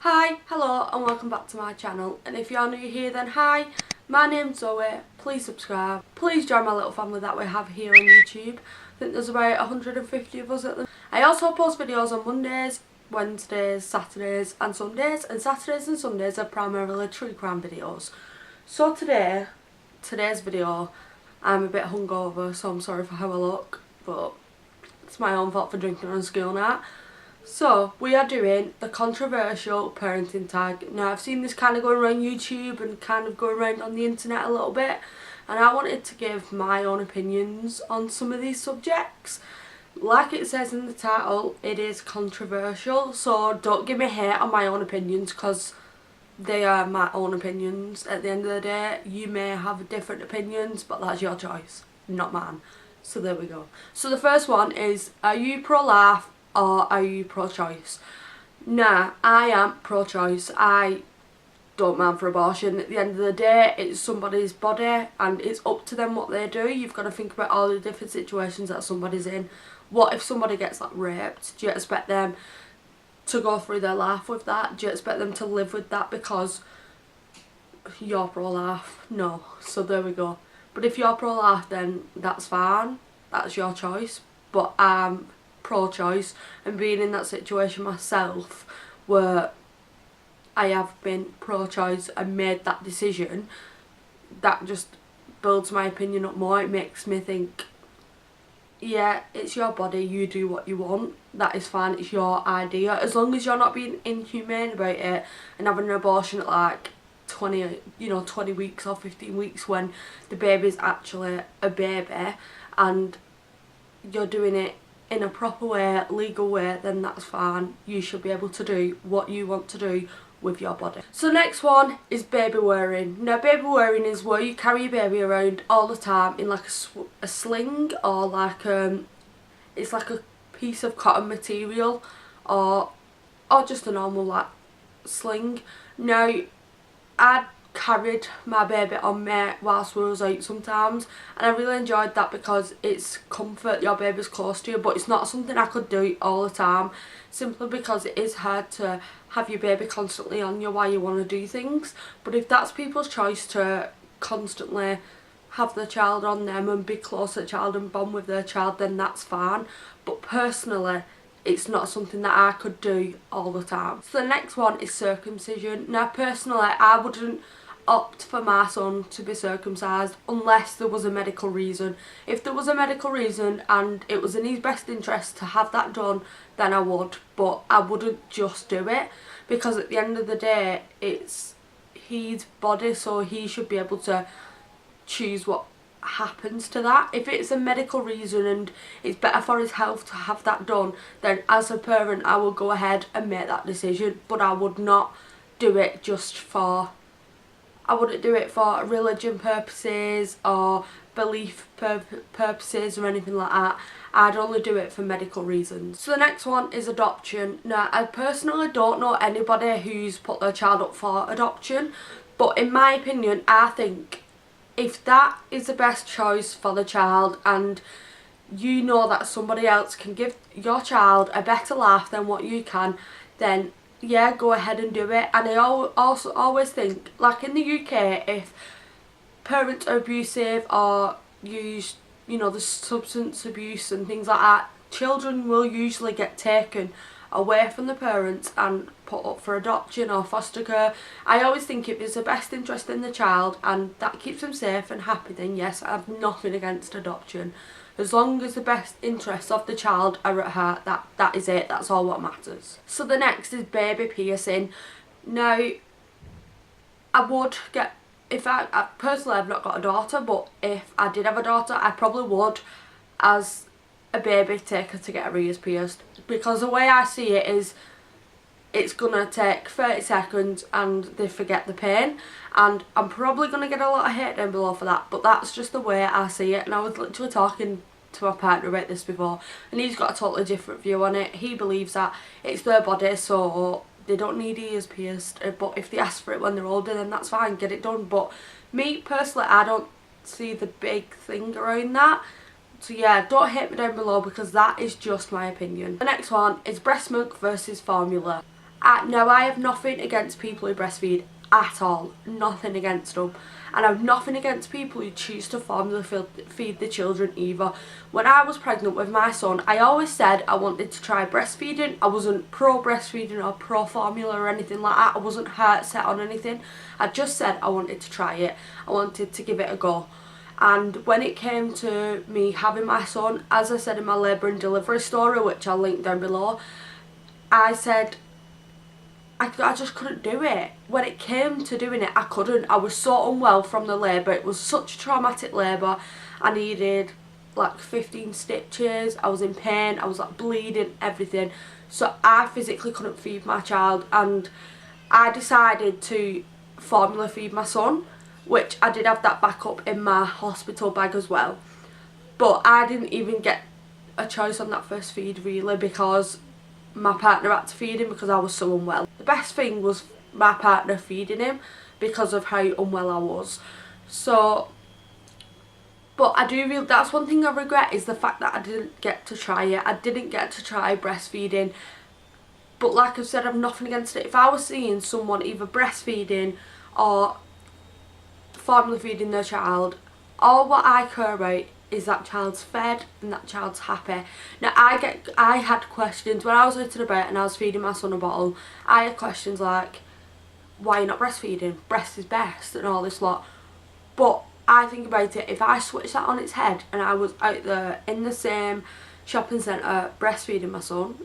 Hi, hello and welcome back to my channel, and if you're new here then hi, my name's Zoe, please subscribe, please join my little family that we have here on YouTube. I think there's about 150 of us at the moment. I also post videos on Mondays, Wednesdays, Saturdays and Sundays, and Saturdays and Sundays are primarily true crime videos. So today's video, I'm a bit hungover, so I'm sorry for how I look, but it's my own fault for drinking on a school night. So, we are doing the controversial parenting tag. Now, I've seen this kind of going around YouTube and kind of going around on the internet a little bit, and I wanted to give my own opinions on some of these subjects. Like it says in the title, it is controversial, so don't give me hate on my own opinions because they are my own opinions. At the end of the day, you may have different opinions, but that's your choice, not mine. So there we go. So the first one is, are you pro-life or are you pro-choice? Nah, I am pro-choice. I don't mind for abortion. At the end of the day, it's somebody's body and it's up to them what they do. You've got to think about all the different situations that somebody's in. What if somebody gets like raped? Do you expect them to go through their life with that? Do you expect them to live with that because you're pro-life? No. So there we go. But if you're pro-life, then that's fine. That's your choice. But I'm pro-choice, and being in that situation myself where I have been pro-choice and made that decision, that just builds my opinion up more. It makes me think, yeah, it's your body, you do what you want, that is fine, it's your idea, as long as you're not being inhumane about it and having an abortion at like 20 weeks or 15 weeks when the baby's actually a baby, and you're doing it in a proper way, legal way, then that's fine. You should be able to do what you want to do with your body. So next one is baby wearing. Now baby wearing is where you carry your baby around all the time in like a sling, or like it's like a piece of cotton material, or just a normal like sling. Now I carried my baby on me whilst we was out sometimes, and I really enjoyed that because it's comfort, your baby's close to you, but it's not something I could do all the time, simply because it is hard to have your baby constantly on you while you want to do things. But if that's people's choice to constantly have their child on them and be close to the child and bond with their child, then that's fine. But personally, it's not something that I could do all the time. So the next one is circumcision. Now personally, I wouldn't opt for my son to be circumcised unless there was a medical reason. If there was a medical reason and it was in his best interest to have that done, then I would, but I wouldn't just do it, because at the end of the day it's his body, so he should be able to choose what happens to that. If it's a medical reason and it's better for his health to have that done, then as a parent I will go ahead and make that decision, but I would not do it just for, I wouldn't do it for religion purposes or belief purposes or anything like that. I'd only do it for medical reasons. So the next one is adoption. Now I personally don't know anybody who's put their child up for adoption, but in my opinion I think if that is the best choice for the child and you know that somebody else can give your child a better life than what you can, then yeah, go ahead and do it. And I also always think, like in the UK, if parents are abusive or use, the substance abuse and things like that, children will usually get taken away from the parents and put up for adoption or foster care. I always think if it's the best interest in the child and that keeps them safe and happy, then yes, I have nothing against adoption. As long as the best interests of the child are at heart, that is it, that's all what matters. So the next is baby piercing. Now, I would get, if I personally I've not got a daughter, but if I did have a daughter, I probably would, as a baby, take her to get her ears pierced, because the way I see it is it's gonna take 30 seconds and they forget the pain, and I'm probably gonna get a lot of hate down below for that, but that's just the way I see it. And I was literally talking to my partner about this before, and he's got a totally different view on it. He believes that it's their body, so they don't need ears pierced, but if they ask for it when they're older, then that's fine, get it done. But me personally, I don't see the big thing around that. So yeah, don't hate me down below because that is just my opinion. The next one is breast milk versus formula. Now, I have nothing against people who breastfeed at all, nothing against them, and I have nothing against people who choose to formula feed the children either. When I was pregnant with my son, I always said I wanted to try breastfeeding. I wasn't pro breastfeeding or pro formula or anything like that. I wasn't heart set on anything. I just said I wanted to try it. I wanted to give it a go. And when it came to me having my son, as I said in my labour and delivery story, which I'll link down below, I said I just couldn't do it. When it came to doing it, I couldn't. I was so unwell from the labour. It was such a traumatic labour. I needed like 15 stitches. I was in pain. I was like bleeding, everything. So I physically couldn't feed my child, and I decided to formula feed my son, which I did have that backup in my hospital bag as well. But I didn't even get a choice on that first feed really, because my partner had to feed him because I was so unwell. The best thing was my partner feeding him because of how unwell I was. So, but that's one thing I regret, is the fact that I didn't get to try it. I didn't get to try breastfeeding. But like I've said, I've nothing against it. If I was seeing someone either breastfeeding or formula feeding their child, all what I care about is that child's fed and that child's happy. Now I had questions when I was little about and I was feeding my son a bottle. I had questions like, why are you not breastfeeding? Breast is best and all this lot. But I think about it, if I switched that on its head and I was out there in the same shopping centre breastfeeding my son,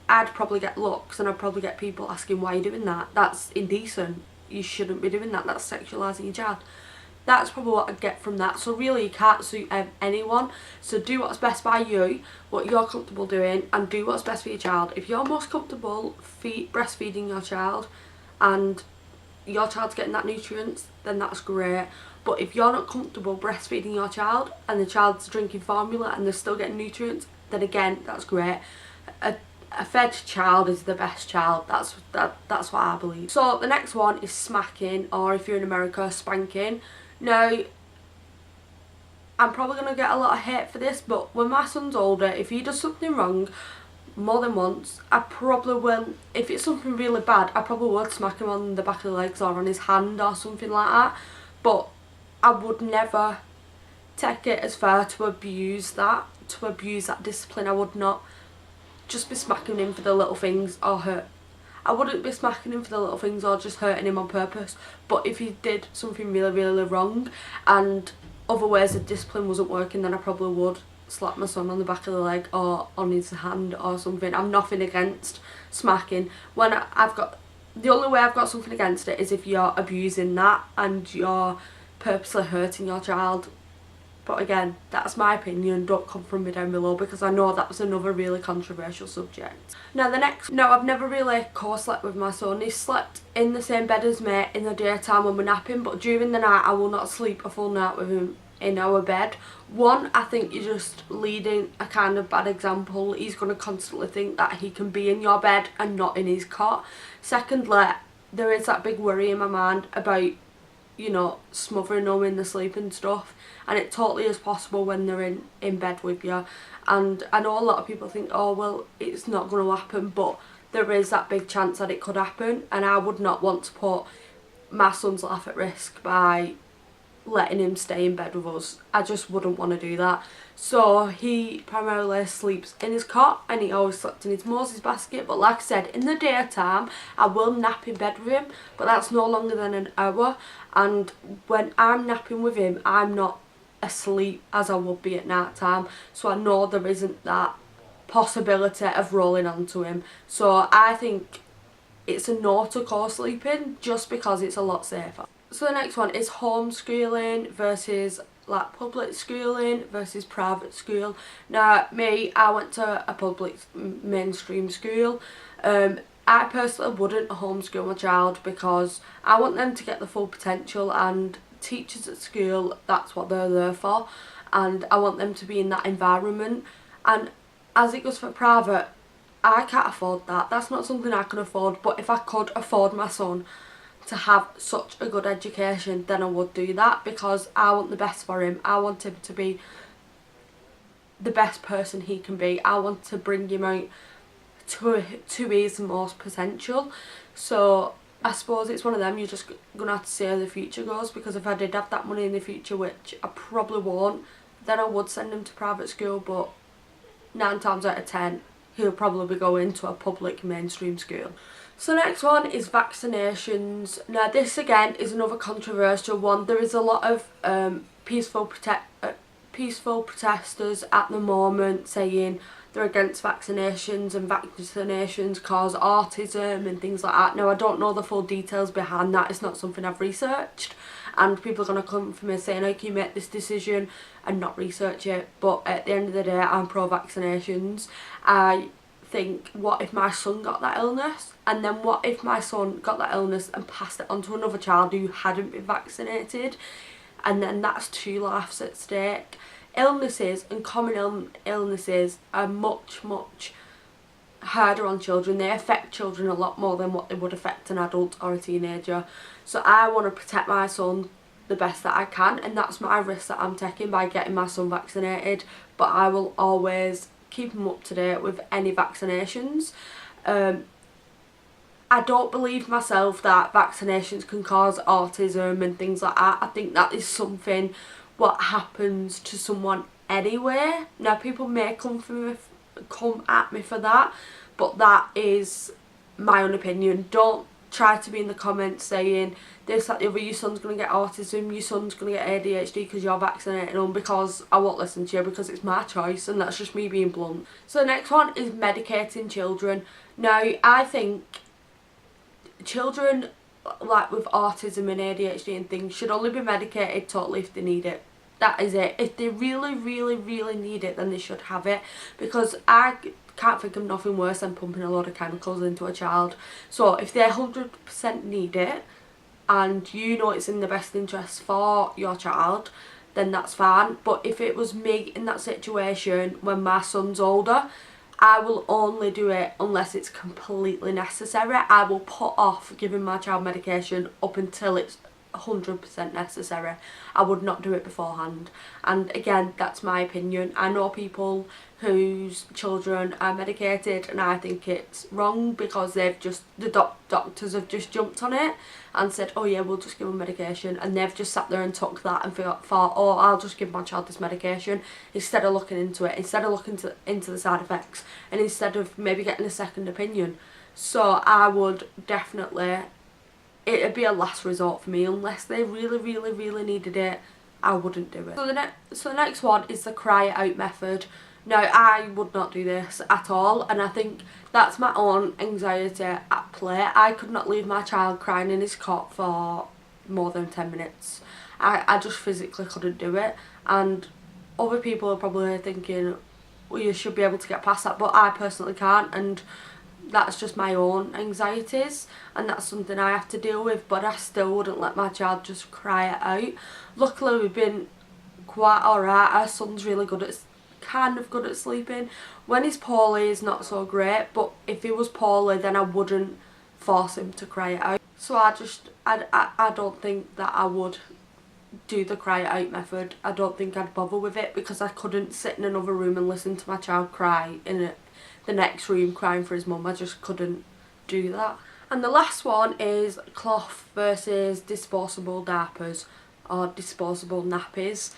I'd probably get looks and I'd probably get people asking, why are you doing that? That's indecent. You shouldn't be doing that. That's sexualising your child. That's probably what I'd get from that. So really, you can't suit anyone. So do what's best by you, what you're comfortable doing, and do what's best for your child. If you're most comfortable breastfeeding your child and your child's getting that nutrients, then that's great. But if you're not comfortable breastfeeding your child and the child's drinking formula and they're still getting nutrients, then again, that's great. A fed child is the best child. That's what I believe. So the next one is smacking, or if you're in America, spanking. Now, I'm probably going to get a lot of hate for this, but when my son's older, if he does something wrong more than once, I probably will, if it's something really bad, I probably would smack him on the back of the legs or on his hand or something like that. But I would never take it as far to abuse that discipline. I would not just be smacking him for the little things or hurt. I wouldn't be smacking him for the little things or just hurting him on purpose. But if he did something really, really wrong and other ways of discipline wasn't working, then I probably would slap my son on the back of the leg or on his hand or something. I'm nothing against smacking. The only way I've got something against it is if you're abusing that and you're purposely hurting your child. But again, that's my opinion. Don't come from me down below, because I know that was another really controversial subject. Now the next, no, I've never really co-slept with my son. He's slept in the same bed as me in the daytime when we're napping, but during the night I will not sleep a full night with him in our bed. One, I think you're just leading a kind of bad example. He's going to constantly think that he can be in your bed and not in his cot. Secondly, there is that big worry in my mind about, you know, smothering them in the sleep and stuff, and it totally is possible when they're in bed with you. And I know a lot of people think, oh well, it's not going to happen, but there is that big chance that it could happen, and I would not want to put my son's life at risk by letting him stay in bed with us. I just wouldn't want to do that. So he primarily sleeps in his cot, and he always slept in his Moses basket. But like I said, in the daytime I will nap in bed with him, but that's no longer than an hour. And when I'm napping with him, I'm not asleep as I would be at night time, so I know there isn't that possibility of rolling onto him. So I think it's a no to co-sleeping, just because it's a lot safer. So the next one is homeschooling versus like public schooling versus private school. Now me, I went to a public mainstream school. I personally wouldn't homeschool my child because I want them to get the full potential, and teachers at school, that's what they're there for, and I want them to be in that environment. And as it goes for private, I can't afford that. That's not something I can afford. But if I could afford my son to have such a good education, then I would do that, because I want the best for him. I want him to be the best person he can be. I want to bring him out to his most potential. So I suppose it's one of them, you're just gonna have to see how the future goes, because if I did have that money in the future, which I probably won't, then I would send him to private school, but 9 times out of 10 he'll probably go into a public mainstream school. So next one is vaccinations. Now this again is another controversial one. There is a lot of peaceful protesters at the moment saying they're against vaccinations, and vaccinations cause autism and things like that. Now I don't know the full details behind that, it's not something I've researched, and people are going to come for me saying how can you make this decision and not research it, but at the end of the day I'm pro vaccinations. I think, what if my son got that illness, and then what if my son got that illness and passed it on to another child who hadn't been vaccinated, and then that's 2 lives at stake. Illnesses and common illnesses are much harder on children. They affect children a lot more than what they would affect an adult or a teenager. So I want to protect my son the best that I can, and that's my risk that I'm taking by getting my son vaccinated, but I will always keep him up to date with any vaccinations. I don't believe myself that vaccinations can cause autism and things like that. I think that is something what happens to someone anyway. Now people may come at me for that, but that is my own opinion. Don't try to be in the comments saying this, that, the other, your son's going to get autism, your son's going to get ADHD because you're vaccinating him, because I won't listen to you, because it's my choice, and that's just me being blunt. So the next one is medicating children. Now I think children like with autism and ADHD and things should only be medicated totally if they need it. That is it. If they really need it, then they should have it, because I can't think of nothing worse than pumping a lot of chemicals into a child. So if they 100% need it and you know it's in the best interest for your child, then that's fine. But if it was me in that situation when my son's older, I will only do it unless it's completely necessary. I will put off giving my child medication up until it's 100% necessary. I would not do it beforehand. And again, that's my opinion. I know people whose children are medicated, and I think it's wrong, because they've just, the doctors have just jumped on it and said, oh yeah, we'll just give them medication, and they've just sat there and took that and thought, oh, I'll just give my child this medication, instead of looking into it, instead of looking into the side effects, and instead of maybe getting a second opinion. So I would definitely, it'd be a last resort for me. Unless they really needed it, I wouldn't do it. So the next one is the cry it out method. Now I would not do this at all, and I think that's my own anxiety at play. I could not leave my child crying in his cot for more than 10 minutes. I just physically couldn't do it, and other people are probably thinking, well, you should be able to get past that, but I personally can't, and that's just my own anxieties, and that's something I have to deal with. But I still wouldn't let my child just cry it out. Luckily we've been quite alright. Our son's really kind of good at sleeping. When he's poorly he's not so great, but if he was poorly then I wouldn't force him to cry it out. So I don't think that I would do the cry it out method. I don't think I'd bother with it, because I couldn't sit in another room and listen to my child cry in the next room crying for his mum. I just couldn't do that. And the last one is cloth versus disposable diapers or disposable nappies.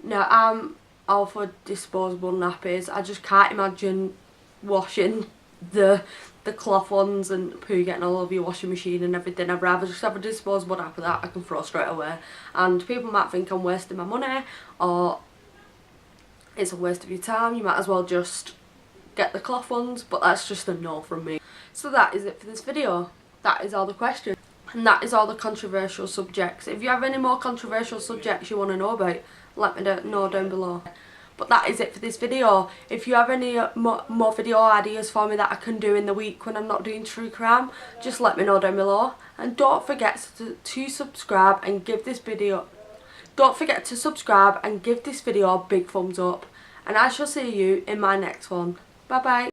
Now I'm all for disposable nappies. I just can't imagine washing the cloth ones and poo getting all over your washing machine and everything. I'd rather just have a disposable diaper that I can throw straight away. And people might think I'm wasting my money, or it's a waste of your time, you might as well just get the cloth ones, but that's just a no from me. So that is it for this video. That is all the questions, and that is all the controversial subjects. If you have any more controversial subjects you want to know about, let me know down below. But that is it for this video. If you have any more video ideas for me that I can do in the week when I'm not doing true crime, just let me know down below. And don't forget to subscribe and give this video, a big thumbs up. And I shall see you in my next one. Bye bye.